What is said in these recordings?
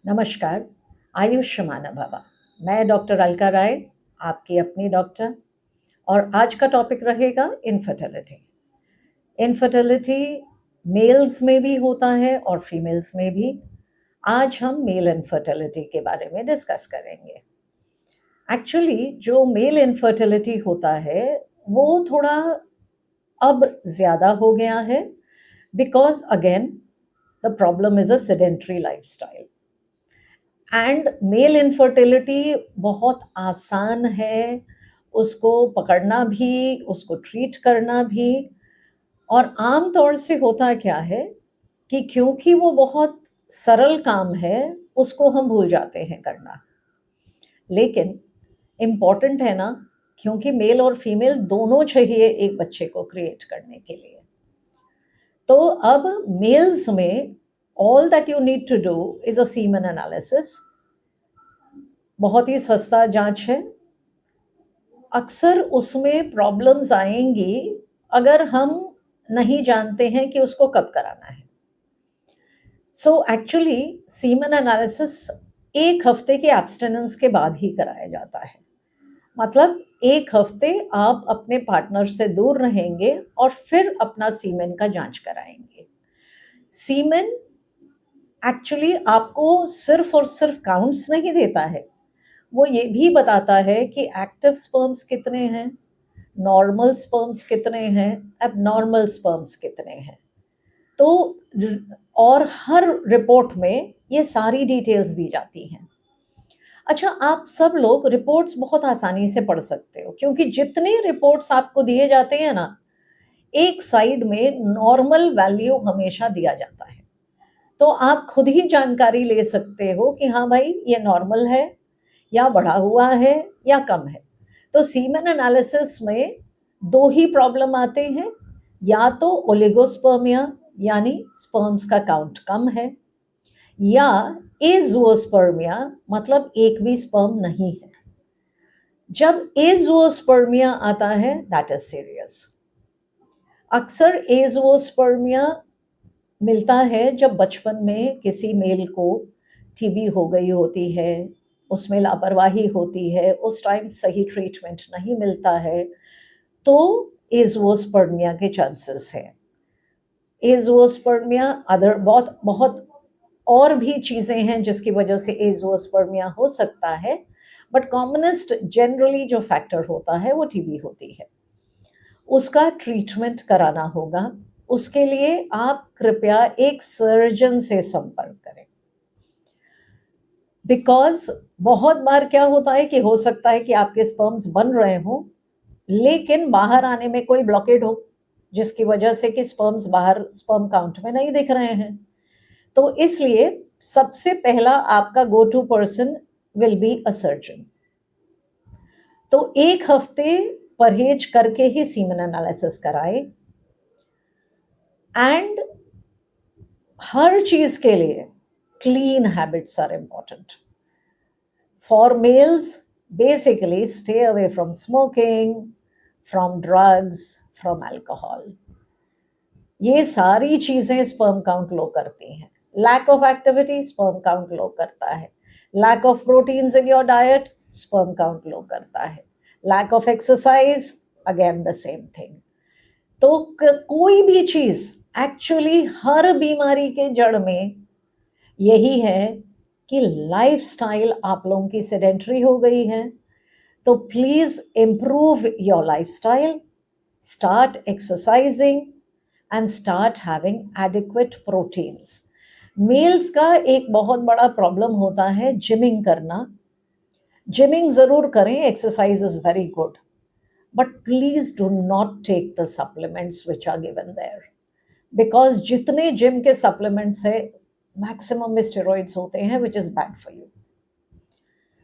नमस्कार, आयुष्मान भवा। मैं डॉक्टर अलका राय, आपकी अपनी डॉक्टर, और आज का टॉपिक रहेगा इनफर्टिलिटी। इनफर्टिलिटी मेल्स में भी होता है और फीमेल्स में भी। आज हम मेल इनफर्टिलिटी के बारे में डिस्कस करेंगे। एक्चुअली जो मेल इनफर्टिलिटी होता है, वो थोड़ा अब ज़्यादा हो गया है because again the problem is a sedentary lifestyle. And male infertility बहुत आसान है, उसको पकड़ना भी, उसको ट्रीट करना भी। और आम तौर से होता क्या है कि क्योंकि वो बहुत सरल काम है, उसको हम भूल जाते हैं करना। लेकिन इम्पॉर्टेंट है ना, क्योंकि मेल और फीमेल दोनों चाहिए एक बच्चे को क्रिएट करने के लिए। तो अब मेल्स में all that you need to do is a semen analysis. बहुत ही सस्ता जांच है। अक्सर उसमें प्रॉब्लम्स आएंगी अगर हम नहीं जानते हैं कि उसको कब कराना है। सो एक्चुअली सीमन एनालिसिस 1 हफ्ते के एब्स्टिनेंस के बाद ही कराया जाता है। मतलब 1 हफ्ते आप अपने पार्टनर से दूर रहेंगे और फिर अपना सीमेन का जांच कराएंगे। सीमेन एक्चुअली आपको सिर्फ और सिर्फ काउंट्स नहीं देता है, वो ये भी बताता है कि एक्टिव स्पर्म्स कितने हैं, नॉर्मल स्पर्म्स कितने हैं, एबनॉर्मल स्पर्म्स कितने हैं। तो और हर रिपोर्ट में ये सारी डिटेल्स दी जाती हैं। अच्छा, आप सब लोग रिपोर्ट्स बहुत आसानी से पढ़ सकते हो, क्योंकि जितने रिपोर्ट्स आपको दिए जाते हैं ना, एक साइड में नॉर्मल वैल्यू हमेशा दिया जाता है। तो आप खुद ही जानकारी ले सकते हो कि हाँ भाई, ये नॉर्मल है या बढ़ा हुआ है या कम है। तो सीमेन एनालिसिस में दो ही प्रॉब्लम आते हैं, या तो ओलिगोस्पर्मिया यानी स्पर्म्स का काउंट कम है, या एज़ोस्पर्मिया मतलब एक भी स्पर्म नहीं है। जब एज़ोस्पर्मिया आता है, दैट इज सीरियस। अक्सर एज़ोस्पर्मिया मिलता है जब बचपन में किसी मेल को टीबी हो गई होती है, उसमें लापरवाही होती है, उस टाइम सही ट्रीटमेंट नहीं मिलता है, तो एज़ोस्पर्मिया के चांसेस हैं। एज़ोस्पर्मिया अदर बहुत बहुत और भी चीज़ें हैं जिसकी वजह से एज़ोस्पर्मिया हो सकता है, बट कॉमनेस्ट जनरली जो फैक्टर होता है वो टीबी होती है। उसका ट्रीटमेंट कराना होगा। उसके लिए आप कृपया एक सर्जन से संपर्क करें। बिकॉज बहुत बार क्या होता है कि हो सकता है कि आपके स्पर्म्स बन रहे हों, लेकिन बाहर आने में कोई ब्लॉकेड हो, जिसकी वजह से कि स्पर्म्स बाहर स्पर्म काउंट में नहीं दिख रहे हैं। तो इसलिए सबसे पहला आपका go to person will be a surgeon. तो 1 हफ्ते परहेज करके ही सीमन एनालिसिस कराए। एंड हर चीज के लिए clean habits are important. For males, basically stay away from smoking, from drugs, from alcohol. ये सारी चीजें स्पर्म काउंट लो करती हैं। Lack of activity sperm count low करता है। Lack of proteins in your diet sperm count low करता है। Lack of exercise, again the same thing. तो कोई भी चीज, एक्चुअली हर बीमारी के जड़ में यही है कि लाइफस्टाइल आप लोगों की सेडेंटरी हो गई है। तो please improve your lifestyle, start exercising and start having adequate proteins. Males का एक बहुत बड़ा प्रॉब्लम होता है जिमिंग करना। जिमिंग जरूर करें, exercise is very good, but please do not take the supplements which are given there, because जितने जिम के सप्लीमेंट्स है मैक्सिमम में स्टेरॉइड्स होते हैं, which is bad for you.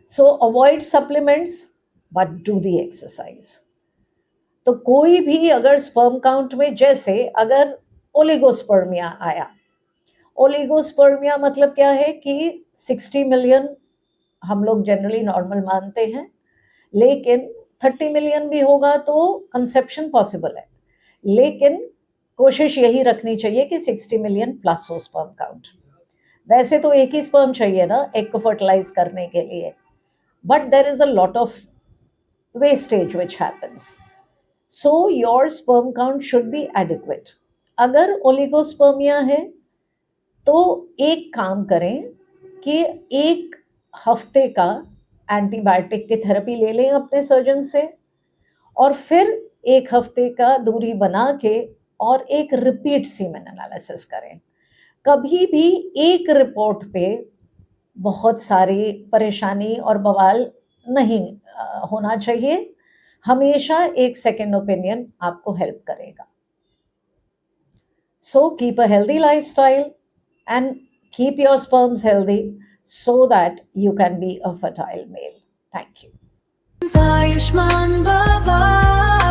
So avoid supplements but do the exercise. तो कोई भी अगर स्पर्म काउंट में, जैसे अगर ओलिगोस्पर्मिया आया, ओलिगोस्पर्मिया मतलब क्या है कि 60 मिलियन हम लोग जनरली नॉर्मल मानते हैं, लेकिन 30 मिलियन भी होगा तो कंसेप्शन पॉसिबल है। लेकिन कोशिश यही रखनी चाहिए कि 60 मिलियन प्लस हो स्पर्म काउंट। वैसे तो एक ही स्पर्म चाहिए ना एग को फर्टिलाइज करने के लिए, but there is a lot of wastage which happens. So your sperm count should be adequate. अगर ओलिगोस्पर्मिया है तो एक काम करें कि एक हफ्ते का एंटीबायोटिक की थेरेपी ले लें अपने सर्जन से, और फिर एक हफ्ते का दूरी बना के और एक रिपीट सीमेन एनालिसिस करें। कभी भी एक रिपोर्ट पे बहुत सारी परेशानी और बवाल नहीं होना चाहिए। हमेशा एक सेकेंड ओपिनियन आपको हेल्प करेगा। So keep a healthy lifestyle and keep your sperms healthy so that you can be a fertile male. Thank you. Ayushman Bhava.